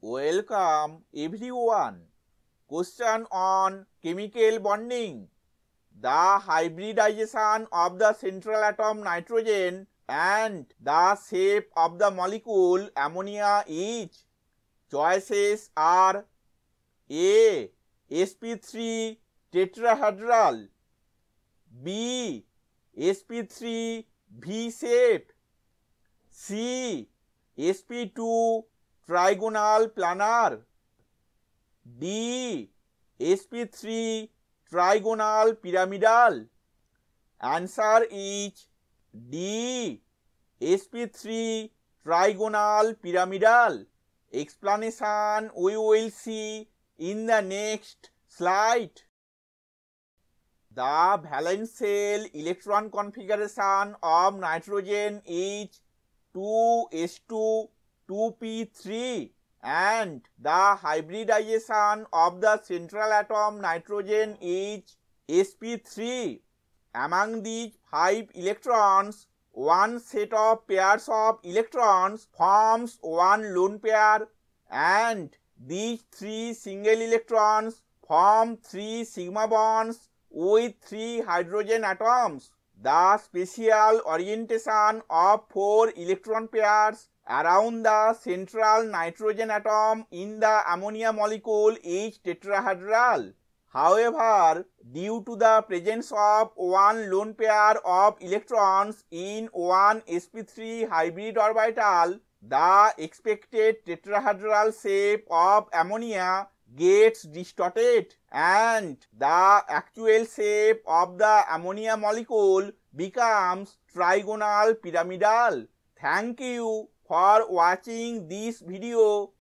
Welcome everyone. Question on chemical bonding. The hybridization of the central atom nitrogen and the shape of the molecule ammonia is. Choices are A. sp3 tetrahedral, B. sp3 V shape, C. sp2 trigonal planar, D. sp3 trigonal pyramidal. Answer is D. sp3 trigonal pyramidal. Explanation we will see in the next slide. The valence shell electron configuration of nitrogen is 2s2 2p3 and the hybridization of the central atom nitrogen is sp3. Among these 5 electrons, one set of pairs of electrons forms one lone pair and these 3 single electrons form 3 sigma bonds with 3 hydrogen atoms. The spatial orientation of 4 electron pairs around the central nitrogen atom in the ammonia molecule is tetrahedral. However, due to the presence of one lone pair of electrons in one sp3 hybrid orbital, the expected tetrahedral shape of ammonia gets distorted and the actual shape of the ammonia molecule becomes trigonal pyramidal. Thank you for watching this video.